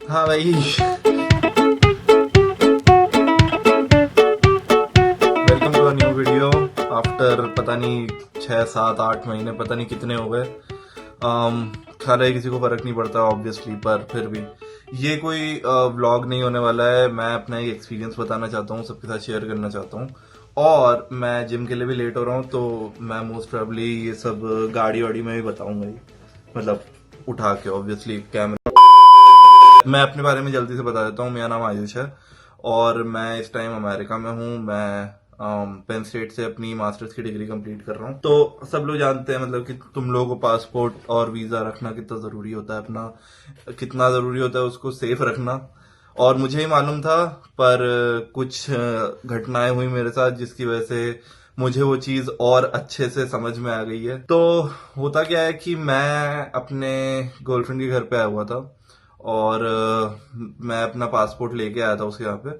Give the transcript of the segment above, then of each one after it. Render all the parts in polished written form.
हाँ भाई, welcome to a new video after पता नहीं 6 7 8 महीने, पता नहीं कितने हो गए। खा रहे किसी को फर्क नहीं पड़ता ऑब्वियसली, पर फिर भी ये कोई व्लॉग नहीं होने वाला है। मैं अपना एक एक्सपीरियंस बताना चाहता हूँ, सबके साथ शेयर करना चाहता हूँ। और मैं जिम के लिए भी लेट हो रहा हूँ, तो मैं मोस्ट प्रोबेबली ये सब गाड़ी वाड़ी में भी बताऊंगा ही, मतलब उठा के ऑब्वियसली कैमरा। मैं अपने बारे में जल्दी से बता देता हूँ। मेरा नाम आयुष है और मैं इस टाइम अमेरिका में हूँ। मैं पेन स्टेट से अपनी मास्टर्स की डिग्री कंप्लीट कर रहा हूँ। तो सब लोग जानते हैं मतलब कि तुम लोगों को पासपोर्ट और वीजा रखना कितना जरूरी होता है, अपना कितना जरूरी होता है उसको सेफ रखना। और मुझे ही मालूम था, पर कुछ घटनाएं हुई मेरे साथ जिसकी वजह से मुझे वो चीज और अच्छे से समझ में आ गई है। तो होता क्या है कि मैं अपने गर्लफ्रेंड के घर पे आया हुआ था और मैं अपना पासपोर्ट लेके आया था उसके यहाँ पे,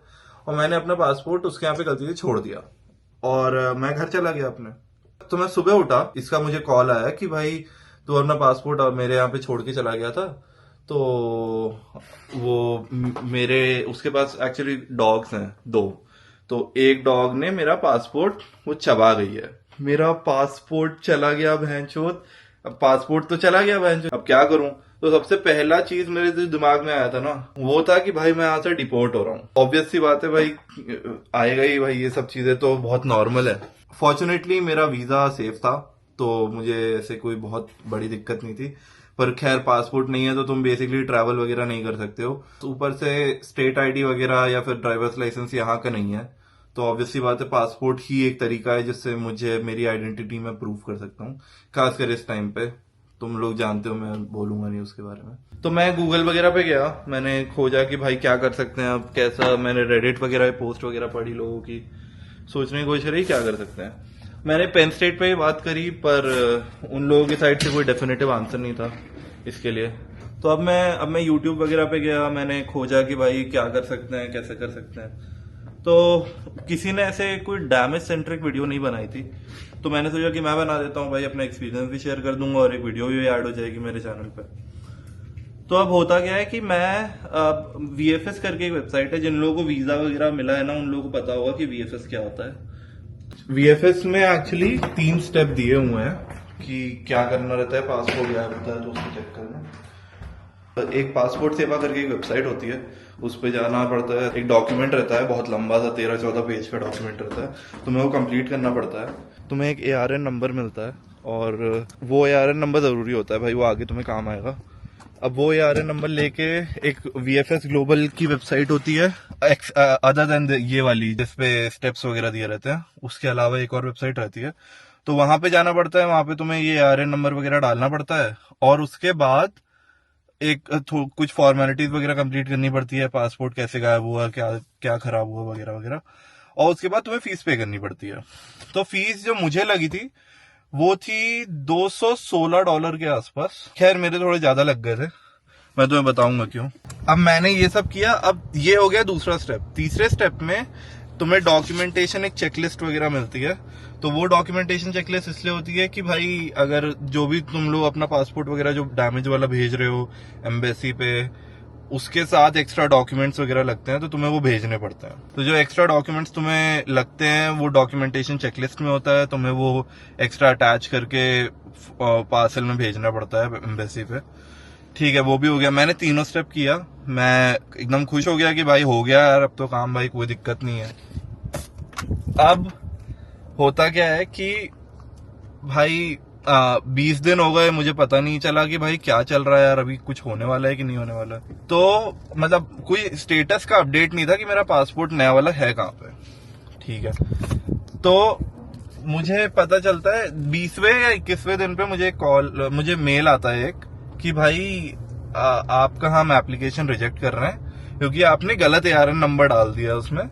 और मैंने अपना पासपोर्ट उसके यहाँ पे गलती से छोड़ दिया और मैं घर चला गया अपने। तो मैं सुबह उठा, इसका मुझे कॉल आया कि भाई तू अपना पासपोर्ट मेरे यहाँ पे छोड़ के चला गया था। तो मेरे उसके पास एक्चुअली डॉग्स हैं 2। तो एक डॉग ने मेरा पासपोर्ट वो चबा गई है। मेरा पासपोर्ट चला गया भैंचोद। अब पासपोर्ट तो चला गया भैंचोद, अब क्या करूं। तो सबसे पहला चीज मेरे जो दिमाग में आया था ना, वो था कि भाई मैं यहाँ से डिपोर्ट हो रहा हूँ। ऑब्वियस सी बात है भाई, आएगा ही भाई, ये सब चीजें तो बहुत नॉर्मल है। फॉर्चुनेटली मेरा वीजा सेफ था, तो मुझे ऐसे कोई बहुत बड़ी दिक्कत नहीं थी। पर खैर, पासपोर्ट नहीं है तो तुम बेसिकली ट्रैवल वगैरह नहीं कर सकते हो। तो ऊपर से स्टेट आईडी वगैरह या फिर ड्राइवर्स लाइसेंस यहाँ का नहीं है। तो ऑब्वियसली बात है, पासपोर्ट ही एक तरीका है जिससे मुझे मेरी आइडेंटिटी में प्रूव कर सकता हूँ, खासकर इस टाइम पे। तुम लोग जानते हो, मैं बोलूंगा नहीं उसके बारे में। तो मैं गूगल वगैरह पे गया, मैंने खोजा कि भाई क्या कर सकते हैं अब, कैसा। मैंने रेडिट वगैरह पे पोस्ट वगैरह पढ़ी लोगों की, सोचने की कोशिश रही क्या कर सकते हैं। मैंने पेन स्टेट पे ही बात करी, पर उन लोगों की साइड से कोई डेफिनेटिव आंसर नहीं था इसके लिए। तो अब मैं यूट्यूब वगैरह पे गया, मैंने खोजा कि भाई क्या कर सकते हैं, कैसे कर सकते हैं। तो किसी ने ऐसे कोई डैमेज सेंट्रिक वीडियो नहीं बनाई थी, तो मैंने सोचा कि मैं बना देता हूँ भाई, अपना एक्सपीरियंस भी शेयर कर दूंगा और एक वीडियो भी ऐड हो जाएगी मेरे चैनल पे। तो अब होता क्या है कि मैं VFS करके एक वेबसाइट है, जिन लोगों को वीजा वगैरह मिला है ना, उन लोगों को पता होगा कि VFS क्या होता है। VFS में एक्चुअली 3 स्टेप दिए हुए हैं कि क्या करना रहता है। पासपोर्ट गायब होता है तो उसको चेक करना। एक पासपोर्ट सेवा करके एक वेबसाइट होती है, उस पर जाना पड़ता है। एक डॉक्यूमेंट रहता है बहुत लंबा सा, 13-14 पेज का डॉक्यूमेंट रहता है, तुम्हें वो कंप्लीट करना पड़ता है। तुम्हें एक ARN नंबर मिलता है और वो ARN नंबर जरूरी होता है भाई, वो आगे तुम्हें काम आएगा। अब वो ARN नंबर लेके एक VFS ग्लोबल की वेबसाइट होती है, अदर देन ये वाली जिसपे स्टेप्स वगैरह दिए रहते हैं, उसके अलावा एक और वेबसाइट रहती है। तो वहां पे जाना पड़ता है, वहां पे तुम्हें ये ARN नंबर वगैरह डालना पड़ता है और उसके बाद एक कुछ फॉर्मेलिटीज वगैरह कंप्लीट करनी पड़ती है। पासपोर्ट कैसे गायब हुआ, क्या क्या खराब हुआ वगैरह वगैरह। और उसके बाद तुम्हें फीस पे करनी पड़ती है। तो फीस जो मुझे लगी थी वो थी $216 के आसपास। खैर मेरे थोड़े ज्यादा लग गए थे, मैं तुम्हें बताऊंगा क्यों। अब मैंने ये सब किया, अब ये हो गया दूसरा स्टेप। तीसरे स्टेप में तुम्हें डॉक्यूमेंटेशन एक चेकलिस्ट वगैरह मिलती है। तो वो डॉक्यूमेंटेशन चेकलिस्ट इसलिए होती है कि भाई अगर जो भी तुम लोग अपना पासपोर्ट वगैरह जो डैमेज वाला भेज रहे हो एम्बेसी पे, उसके साथ एक्स्ट्रा डॉक्यूमेंट्स वगैरह लगते हैं, तो तुम्हें वो भेजने पड़ते हैं। तो जो एक्स्ट्रा डॉक्यूमेंट्स तुम्हें लगते हैं वो डॉक्यूमेंटेशन चेकलिस्ट में होता है, तुम्हें वो एक्स्ट्रा अटैच करके पार्सल में भेजना पड़ता है एम्बेसी पे। ठीक है, वो भी हो गया। मैंने तीनों स्टेप किया, मैं एकदम खुश हो गया कि भाई हो गया यार, अब तो काम, भाई कोई दिक्कत नहीं है। अब होता क्या है कि भाई 20 दिन हो गए, मुझे पता नहीं चला कि भाई क्या चल रहा है यार, अभी कुछ होने वाला है कि नहीं होने वाला है। तो मतलब कोई स्टेटस का अपडेट नहीं था कि मेरा पासपोर्ट नया वाला है कहाँ पे। ठीक है, तो मुझे पता चलता है 20वें या 21वें दिन पे मुझे मेल आता है एक कि भाई आपका हम एप्लीकेशन रिजेक्ट कर रहे हैं क्योंकि आपने गलत ARN नंबर डाल दिया उसमें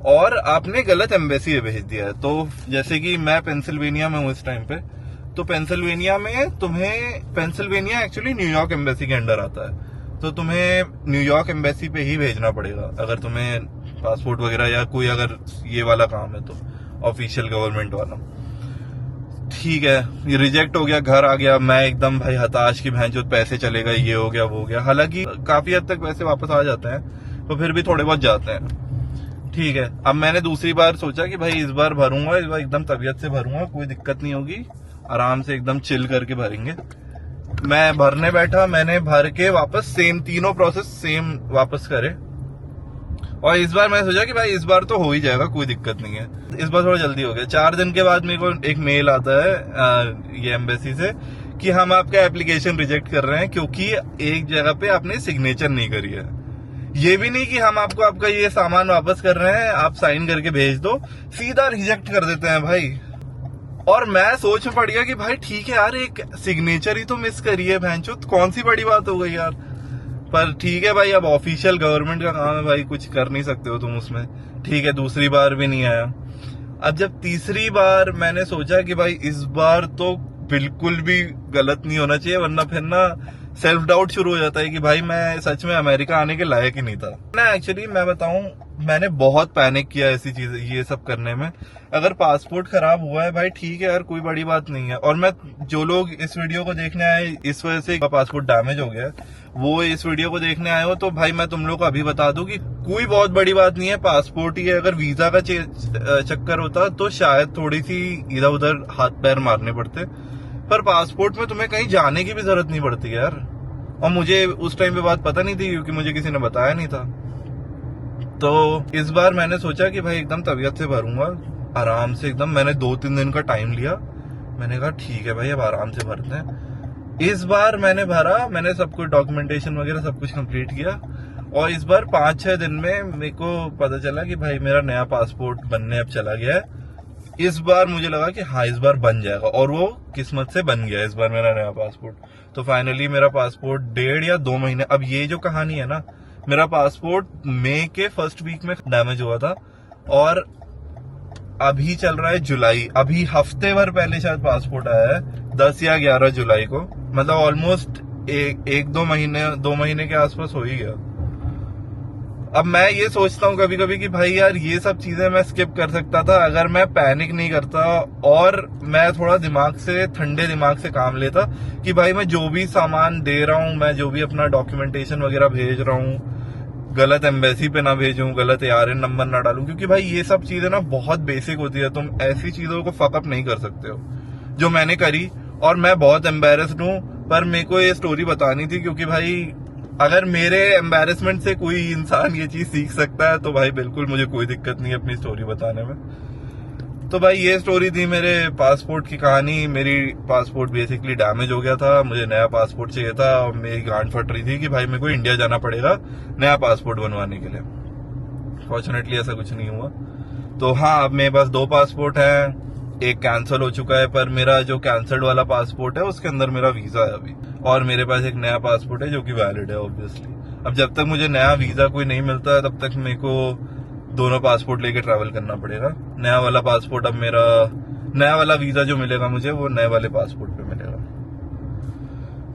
और आपने गलत एम्बेसी में भेज दिया है। तो जैसे कि मैं पेंसिल्वेनिया में हूँ इस टाइम पे, तो पेंसिल्वेनिया में पेंसिल्वेनिया एक्चुअली न्यूयॉर्क एम्बेसी के अंडर आता है, तो तुम्हें न्यूयॉर्क एम्बेसी पे ही भेजना पड़ेगा अगर तुम्हें पासपोर्ट वगैरह या कोई अगर ये वाला काम है तो, ऑफिशियल गवर्नमेंट वाला। ठीक है, ये रिजेक्ट हो गया, घर आ गया, मैं एकदम भाई हताश की भैंचोद पैसे चलेगा, ये हो गया वो हो गया। हालांकि काफी हद तक पैसे वापस आ जाते हैं, तो फिर भी थोड़े बहुत जाते हैं। ठीक है, अब मैंने दूसरी बार सोचा कि भाई इस बार भरूंगा, इस बार एकदम तबीयत से भरूंगा, कोई दिक्कत नहीं होगी, आराम से एकदम चिल करके भरेंगे। मैं भरने बैठा, मैंने भर के वापस सेम तीनों प्रोसेस सेम वापस करे, और इस बार मैं सोचा कि भाई इस बार तो हो ही जाएगा, कोई दिक्कत नहीं है। इस बार थोड़ा जल्दी हो गया। 4 दिन के बाद मेरे को एक मेल आता है ये एम्बेसी से कि हम आपका एप्लीकेशन रिजेक्ट कर रहे हैं क्योंकि एक जगह पे आपने सिग्नेचर नहीं करी है। ये भी नहीं कि हम आपको आपका ये सामान वापस कर रहे हैं, आप साइन करके भेज दो, सीधा रिजेक्ट कर देते हैं भाई। और मैं सोच में पड़ गया कि भाई ठीक है यार, एक सिग्नेचर ही तो मिस करी है भैंचोद, कौन सी बड़ी बात हो गई यार। पर ठीक है भाई, अब ऑफिशियल गवर्नमेंट का काम है भाई, कुछ कर नहीं सकते हो तुम उसमें। ठीक है, दूसरी बार भी नहीं आया। अब जब तीसरी बार मैंने सोचा कि भाई इस बार तो बिल्कुल भी गलत नहीं होना चाहिए, वरना फिर ना सेल्फ डाउट शुरू हो जाता है कि भाई मैं सच में अमेरिका आने के लायक ही नहीं था ना। एक्चुअली मैं बताऊं, मैंने बहुत पैनिक किया ऐसी चीजें ये सब करने में। अगर पासपोर्ट खराब हुआ है भाई ठीक है यार, कोई बड़ी बात नहीं है। और मैं, जो लोग इस वीडियो को देखने आए इस वजह से पासपोर्ट डैमेज हो गया, वो इस वीडियो को देखने आए हो, तो भाई मैं तुम लोग को अभी बता दूं कि कोई बहुत बड़ी बात नहीं है, पासपोर्ट ही है। अगर वीजा का चक्कर होता तो शायद थोड़ी सी इधर उधर हाथ पैर मारने पड़ते, पर पासपोर्ट में तुम्हें कहीं जाने की भी जरूरत नहीं पड़ती यार। और मुझे उस टाइम पे बात पता नहीं थी क्योंकि मुझे किसी ने बताया नहीं था। तो इस बार मैंने सोचा कि भाई एकदम तबीयत से भरूंगा, आराम से एकदम। मैंने 2-3 दिन का टाइम लिया, मैंने कहा ठीक है भाई अब आराम से भरते हैं। इस बार मैंने भरा, मैंने सब कुछ डॉक्यूमेंटेशन वगैरह सब कुछ कंप्लीट किया, और इस बार 5-6 दिन में मेरे को पता चला कि भाई मेरा नया पासपोर्ट बनने अब चला गया है। इस बार मुझे लगा कि हाँ इस बार बन जाएगा, और वो किस्मत से बन गया इस बार मेरा नया पासपोर्ट। तो फाइनली मेरा पासपोर्ट 1.5 या 2 महीने, अब ये जो कहानी है ना, मेरा पासपोर्ट मई के फर्स्ट वीक में डैमेज हुआ था, और अभी चल रहा है जुलाई, अभी हफ्ते भर पहले शायद पासपोर्ट आया है, 10 या 11 जुलाई को। मतलब ऑलमोस्ट 2 महीने के आसपास हो ही गया। अब मैं ये सोचता हूँ कभी कभी कि भाई यार ये सब चीजें मैं स्किप कर सकता था अगर मैं पैनिक नहीं करता, और मैं थोड़ा दिमाग से, ठंडे दिमाग से काम लेता कि भाई मैं जो भी सामान दे रहा हूँ, मैं जो भी अपना डॉक्यूमेंटेशन वगैरह भेज रहा हूँ, गलत एम्बेसी पे ना भेजूं, गलत ARN नंबर ना डालूं, क्योंकि भाई ये सब चीजें ना बहुत बेसिक होती है। तुम ऐसी चीजों को फकअप नहीं कर सकते हो जो मैंने करी, और मैं बहुत एम्बेरस्ड हूँ। पर मेरे को ये स्टोरी बतानी थी क्योंकि भाई अगर मेरे एम्बेरसमेंट से कोई इंसान ये चीज सीख सकता है तो भाई बिल्कुल मुझे कोई दिक्कत नहीं है अपनी स्टोरी बताने में। तो भाई ये स्टोरी थी मेरे पासपोर्ट की कहानी। मेरी पासपोर्ट बेसिकली डैमेज हो गया था, मुझे नया पासपोर्ट चाहिए था, और मेरी गांड फट रही थी कि भाई मेरे को इंडिया जाना पड़ेगा नया पासपोर्ट बनवाने के लिए। फॉर्चुनेटली ऐसा कुछ नहीं हुआ। तो हाँ, अब मेरे पास 2 पासपोर्ट हैं, एक कैंसिल हो चुका है, पर मेरा जो कैंसल्ड वाला पासपोर्ट है उसके अंदर मेरा वीजा है अभी, और मेरे पास एक नया पासपोर्ट है जो कि वैलिड है ऑब्वियसली। अब जब तक मुझे नया वीजा कोई नहीं मिलता है तब तक मेरे को दोनों पासपोर्ट लेके ट्रैवल करना पड़ेगा। नया वाला पासपोर्ट, अब मेरा नया वाला वीजा जो मिलेगा मुझे वो नए वाले पासपोर्ट पे मिलेगा।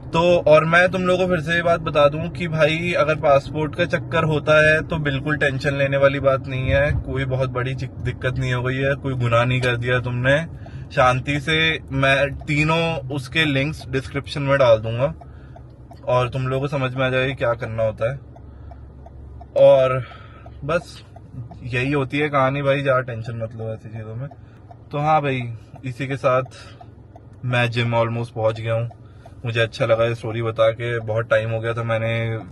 तो और मैं तुम लोगों को फिर से ये बात बता दूं कि भाई अगर पासपोर्ट का चक्कर होता है तो बिल्कुल टेंशन लेने वाली बात नहीं है, कोई बहुत बड़ी दिक्कत नहीं हो गई है, कोई गुनाह नहीं कर दिया तुमने। शांति से, मैं तीनों उसके लिंक्स डिस्क्रिप्शन में डाल दूंगा और तुम लोगों को समझ में आ जाएगी क्या करना होता है। और बस यही होती है कहानी भाई, ज्यादा टेंशन मत लो ऐसी चीजों में। तो हाँ भाई, इसी के साथ मैं जिम ऑलमोस्ट पहुंच गया हूँ। मुझे अच्छा लगा ये स्टोरी बता के, बहुत टाइम हो गया था मैंने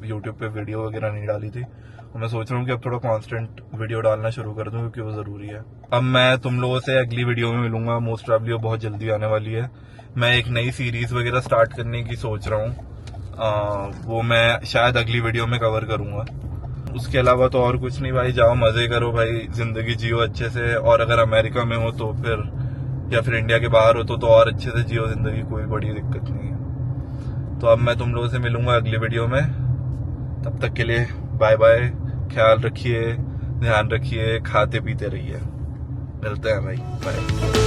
यूट्यूब पे वीडियो वगैरह नहीं डाली थी, और मैं सोच रहा हूँ कि अब थोड़ा कांस्टेंट वीडियो डालना शुरू कर दूं क्योंकि वो जरूरी है। अब मैं तुम लोगों से अगली वीडियो में मिलूंगा, मोस्ट प्रॉब्ली वो बहुत जल्दी आने वाली है। मैं एक नई सीरीज वगैरह स्टार्ट करने की सोच रहा हूँ, वो मैं शायद अगली वीडियो में कवर करूंगा। उसके अलावा तो और कुछ नहीं भाई, जाओ मजे करो भाई, जिंदगी जियो अच्छे से। और अगर अमेरिका में हो तो फिर, या फिर इंडिया के बाहर हो तो और अच्छे से जियो जिंदगी, कोई बड़ी दिक्कत नहीं है। तो अब मैं तुम लोगों से मिलूंगा अगली वीडियो में, तब तक के लिए बाय बाय, ख्याल रखिए, ध्यान रखिए, खाते पीते रहिए। मिलते हैं भाई, बाय।